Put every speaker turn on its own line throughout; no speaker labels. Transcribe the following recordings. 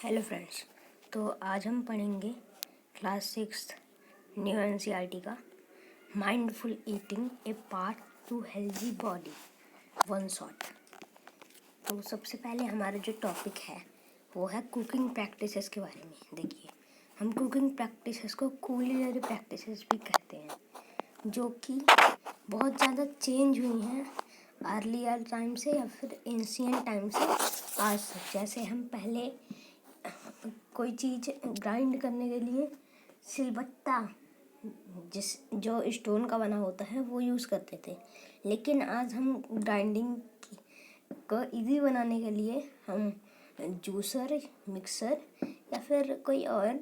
Hello friends. तो आज हम पढ़ेंगे क्लास 6 न्यू एनसीईआरटी का mindful eating a part to healthy body one shot. तो सबसे पहले हमारा जो टॉपिक है वो है कुकिंग प्रैक्टिसेस के बारे में। देखिए, हम कुकिंग प्रैक्टिसेस को कुलिनरी प्रैक्टिसेस भी कहते हैं, जो कि बहुत ज़्यादा चेंज हुई हैं अर्लियर टाइम से या फिर एंशिएंट टाइम से आज तक। जैसे हम पहले कोई चीज़ ग्राइंड करने के लिए सिलबट्टा जो स्टोन का बना होता है वो यूज़ करते थे, लेकिन आज हम ग्राइंडिंग को इजी बनाने के लिए हम जूसर, मिक्सर या फिर कोई और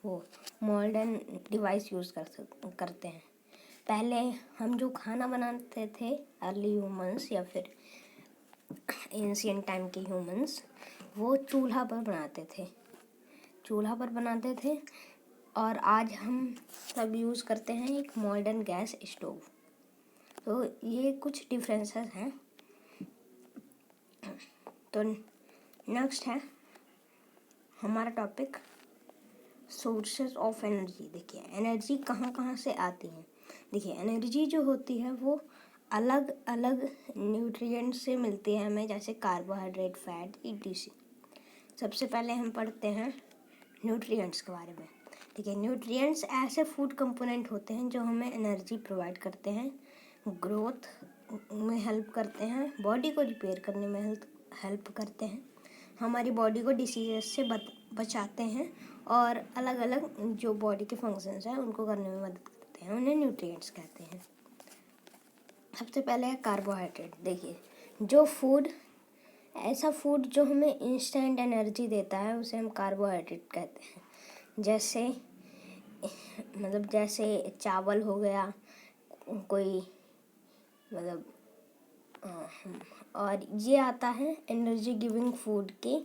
वो मॉडर्न डिवाइस यूज़ करते हैं। पहले हम जो खाना बनाते थे अर्ली ह्यूमंस या फिर एंशिएंट टाइम के ह्यूमंस, वो चूल्हा पर बनाते थे और आज हम सब यूज़ करते हैं एक मॉडर्न गैस स्टोव। तो ये कुछ डिफरेंसेस हैं। तो नेक्स्ट है हमारा टॉपिक सोर्सेस ऑफ एनर्जी। देखिए, एनर्जी कहाँ कहाँ से आती है। देखिए, एनर्जी जो होती है वो अलग अलग न्यूट्रिएंट्स से मिलती है हमें, जैसे कार्बोहाइड्रेट, फैट, ईटीसी। सबसे पहले हम पढ़ते हैं न्यूट्रिएंट्स के बारे में। देखिए, न्यूट्रिएंट्स ऐसे फूड कंपोनेंट होते हैं जो हमें एनर्जी प्रोवाइड करते हैं, ग्रोथ में हेल्प करते हैं, बॉडी को रिपेयर करने में हेल्प करते हैं, हमारी बॉडी को डिसीजेस से बचाते हैं और अलग अलग जो बॉडी के फंक्शंस हैं उनको करने में मदद करते हैं। उन्हें न्यूट्रिएंट्स कहते हैं। सबसे पहले है कार्बोहाइड्रेट। देखिए, ऐसा फूड जो हमें इंस्टेंट एनर्जी देता है उसे हम कार्बोहाइड्रेट कहते हैं। जैसे चावल हो गया कोई, और ये आता है एनर्जी गिविंग फूड के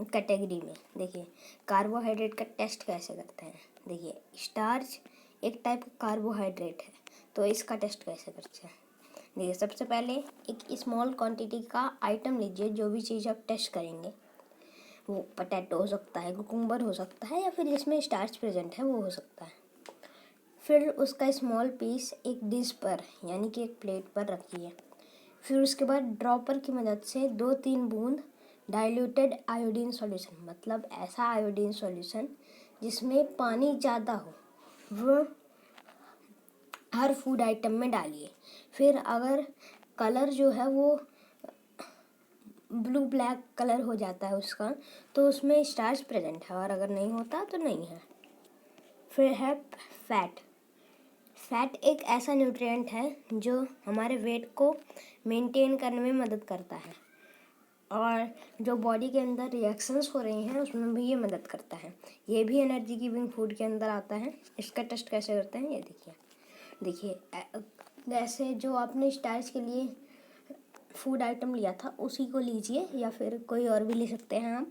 कैटेगरी में। देखिए, कार्बोहाइड्रेट का टेस्ट कैसे करते हैं। देखिए, स्टार्च एक टाइप का कार्बोहाइड्रेट है, तो इसका टेस्ट कैसे करते हैं। देखिए, सबसे पहले एक स्मॉल क्वांटिटी का आइटम लीजिए। जो भी चीज़ आप टेस्ट करेंगे वो पोटैटो हो सकता है, कुकुम्बर हो सकता है, या फिर जिसमें स्टार्च प्रेजेंट है वो हो सकता है। फिर उसका स्मॉल पीस एक डिश पर यानी कि एक प्लेट पर रखिए। फिर उसके बाद ड्रॉपर की मदद से 2-3 बूंद डाइल्यूटेड आयोडीन सॉल्यूशन, मतलब ऐसा आयोडीन सॉल्यूशन जिसमें पानी ज़्यादा हो, वो हर फूड आइटम में डालिए। फिर अगर कलर जो है वो ब्लू ब्लैक कलर हो जाता है उसका, तो उसमें स्टार्च प्रेजेंट है, और अगर नहीं होता तो नहीं है। फिर है फैट। फैट एक ऐसा न्यूट्रिएंट है जो हमारे वेट को मेंटेन करने में मदद करता है, और जो बॉडी के अंदर रिएक्शंस हो रही हैं उसमें भी ये मदद करता है। ये भी एनर्जी गिविंग फूड के अंदर आता है। इसका टेस्ट कैसे करते हैं ये देखिए, जैसे जो आपने स्टार्च के लिए फूड आइटम लिया था उसी को लीजिए, या फिर कोई और भी ले सकते हैं आप।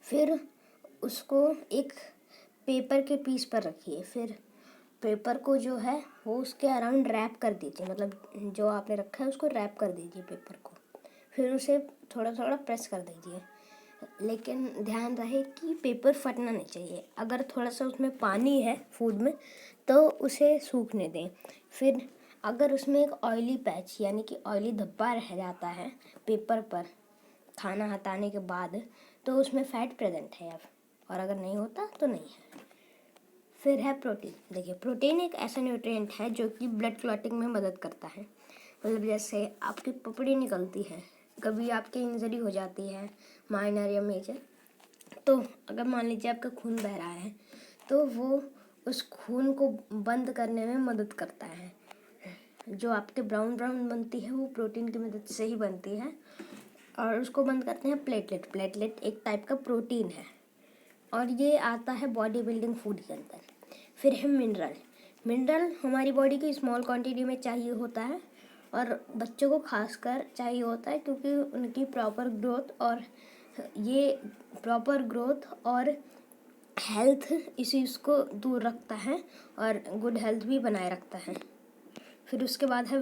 फिर उसको एक पेपर के पीस पर रखिए। फिर पेपर को जो है वो उसके अराउंड रैप कर दीजिए, मतलब जो आपने रखा है उसको रैप कर दीजिए पेपर को। फिर उसे थोड़ा थोड़ा प्रेस कर दीजिए, लेकिन ध्यान रहे कि पेपर फटना नहीं चाहिए। अगर थोड़ा सा उसमें पानी है फूड में तो उसे सूखने दें। फिर अगर उसमें एक ऑयली पैच यानी कि ऑयली धब्बा रह जाता है पेपर पर खाना हटाने के बाद, तो उसमें फैट प्रेजेंट है, और अगर नहीं होता तो नहीं है। फिर है प्रोटीन। देखिए, प्रोटीन एक ऐसा न्यूट्रिएंट है जो कि ब्लड क्लॉटिंग में मदद करता है। मतलब जैसे आपकी पपड़ी निकलती है, कभी आपकी इंजरी हो जाती है माइनर या मेजर, तो अगर मान लीजिए आपका खून बह रहा है तो वो उस खून को बंद करने में मदद करता है। जो आपके ब्राउन बनती है वो प्रोटीन की मदद से ही बनती है, और उसको बंद करते हैं प्लेटलेट। प्लेटलेट एक टाइप का प्रोटीन है, और ये आता है बॉडी बिल्डिंग फूड के अंदर। फिर है मिनरल हमारी बॉडी की स्मॉल क्वांटिटी में चाहिए होता है, और बच्चों को खासकर चाहिए होता है, क्योंकि उनकी प्रॉपर ग्रोथ और हेल्थ इश्यूज़ को दूर रखता है और गुड हेल्थ भी बनाए रखता है। फिर उसके बाद है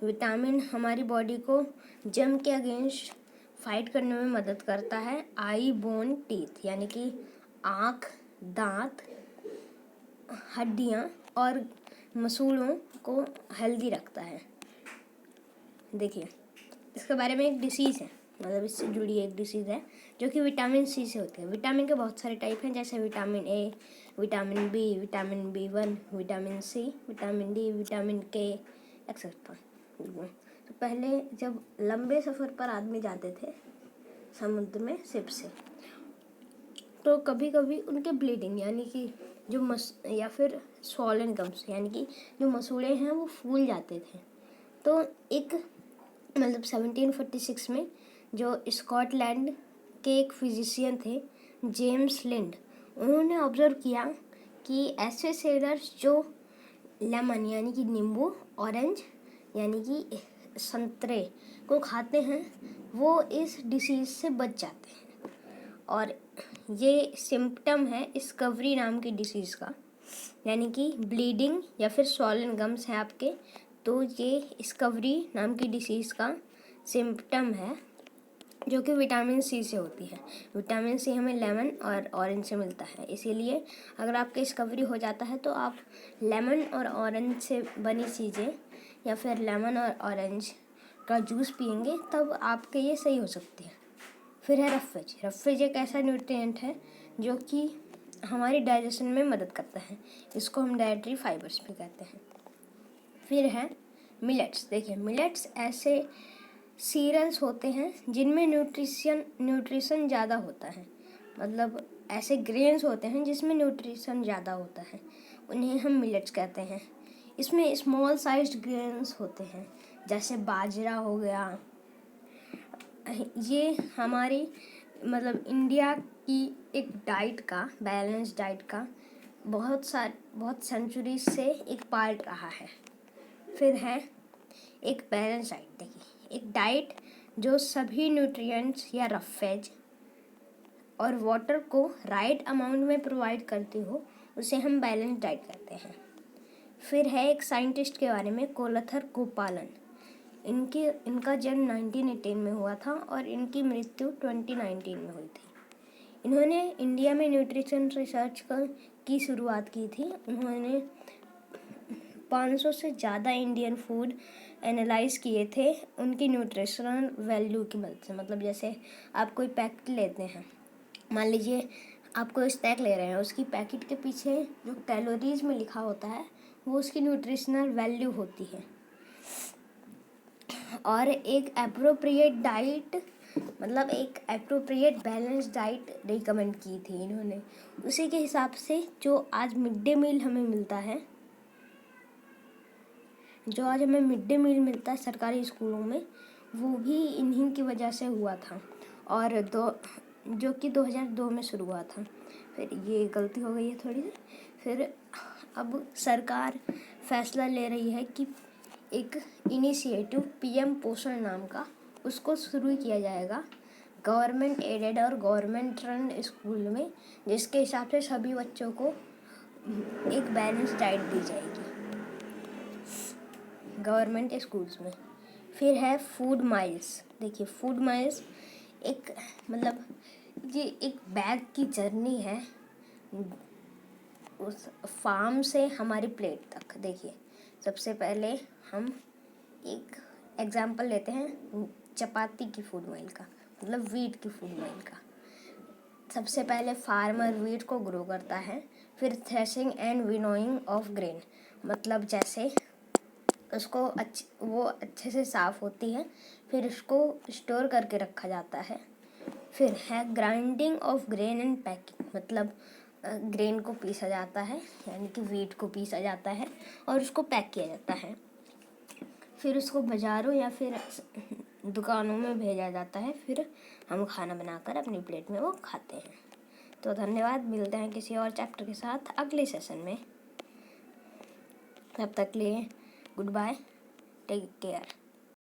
विटामिन हमारी बॉडी को जर्म के अगेंस्ट फाइट करने में मदद करता है। आई बोन टीथ यानी कि आँख, दांत, हड्डियाँ और मसूड़ों को हेल्दी रखता है। देखिए इसके बारे में एक डिसीज़ है, मतलब इससे जुड़ी एक डिसीज़ है जो कि विटामिन सी से होती है। विटामिन के बहुत सारे टाइप हैं, जैसे vitamin A, vitamin B, vitamin B1, vitamin C, vitamin D, vitamin K etcetera. तो पहले जब लंबे सफ़र पर आदमी जाते थे समुद्र में शिप से, तो कभी कभी उनके ब्लीडिंग यानी कि जो या फिर स्वॉलन गम्स यानी कि जो मसूड़े हैं वो फूल जाते थे। तो एक मतलब 1746 में जो स्कॉटलैंड के एक फिजिशियन थे जेम्स लिंड, उन्होंने ऑब्जर्व किया कि ऐसे सेलर्स जो लेमन यानी कि नींबू, ऑरेंज यानी कि संतरे को खाते हैं वो इस डिसीज़ से बच जाते हैं। और ये सिम्पटम है स्कवरी नाम की डिसीज़ का, यानी कि ब्लीडिंग या फिर स्वॉलन गम्स है आपके, तो ये स्कवरी नाम की डिसीज़ का सिम्पटम है जो कि विटामिन सी से होती है। विटामिन सी हमें लेमन और ऑरेंज से मिलता है, इसीलिए अगर आपके स्कवरी हो जाता है तो आप लेमन और ऑरेंज से बनी चीज़ें या फिर लेमन और ऑरेंज का जूस पियेंगे तब आपके ये सही हो सकती है। फिर है रफेज। रफेज एक ऐसा न्यूट्रिएंट है जो कि हमारी डाइजेशन में मदद करता है, इसको हम डाइटरी फाइबर्स भी कहते हैं। फिर है मिलेट्स। देखिए मिलेट्स ऐसे सीरियल्स होते हैं जिनमें न्यूट्रिशन ज़्यादा होता है, मतलब ऐसे ग्रेन्स होते हैं जिसमें न्यूट्रिशन ज़्यादा होता है, उन्हें हम मिलेट्स कहते हैं। इसमें स्मॉल साइज्ड ग्रेन्स होते हैं जैसे बाजरा हो गया। ये हमारी मतलब इंडिया की एक डाइट का, बैलेंस डाइट का बहुत सेंचुरी से एक पार्ट रहा है। फिर है एक बैलेंस डाइट। देखिए एक डाइट जो सभी न्यूट्रिएंट्स या रफेज और वाटर को राइट अमाउंट में प्रोवाइड करती हो उसे हम बैलेंस डाइट कहते हैं। फिर है एक साइंटिस्ट के बारे में, कोलथर गोपालन। इनका जन्म 1918 में हुआ था और इनकी मृत्यु 2019 में हुई थी। इन्होंने इंडिया में न्यूट्रिशन रिसर्च की शुरुआत की थी। उन्होंने 500 से ज़्यादा इंडियन फूड एनालाइज किए थे उनकी न्यूट्रिशनल वैल्यू की मदद से। मतलब जैसे आप कोई पैकेट लेते हैं, मान लीजिए आप कोई स्नैक ले रहे हैं, उसकी पैकेट के पीछे जो कैलोरीज में लिखा होता है वो उसकी न्यूट्रिशनल वैल्यू होती है। और एक एप्रोप्रिएट डाइट मतलब एक एप्रोप्रिएट बैलेंस डाइट रिकमेंड की थी इन्होंने। उसी के हिसाब से जो आज मिड डे मील हमें मिलता है, सरकारी स्कूलों में, वो भी इन्हीं की वजह से हुआ था। और जो कि 2002 में शुरू हुआ था। फिर ये गलती हो गई है थोड़ी सी। फिर अब सरकार फैसला ले रही है कि एक इनिशिएटिव PM पोषण नाम का उसको शुरू किया जाएगा गवर्नमेंट एडेड और गवर्नमेंट रन स्कूल में, जिसके हिसाब से सभी बच्चों को एक बैलेंस डाइट दी जाएगी गवर्नमेंट स्कूल्स में। फिर है फूड माइल्स। देखिए फूड माइल्स एक मतलब ये एक बैग की जर्नी है उस फार्म से हमारी प्लेट तक। देखिए सबसे पहले हम एक एग्जांपल लेते हैं चपाती की फूड माइल का, मतलब वीट की फूड माइल का। सबसे पहले फार्मर वीट को ग्रो करता है, फिर threshing and winnowing of grain, मतलब जैसे उसको वो अच्छे से साफ़ होती है, फिर उसको स्टोर करके रखा जाता है। फिर है grinding of grain and packing, मतलब ग्रेन को पीसा जाता है यानी कि वीट को पीसा जाता है और उसको पैक किया जाता है। फिर उसको बाज़ारों या फिर दुकानों में भेजा जाता है, फिर हम खाना बनाकर अपनी प्लेट में वो खाते हैं। तो धन्यवाद, मिलते हैं किसी और चैप्टर के साथ अगले सेशन में। तब तक लिए गुड बाय, टेक केयर।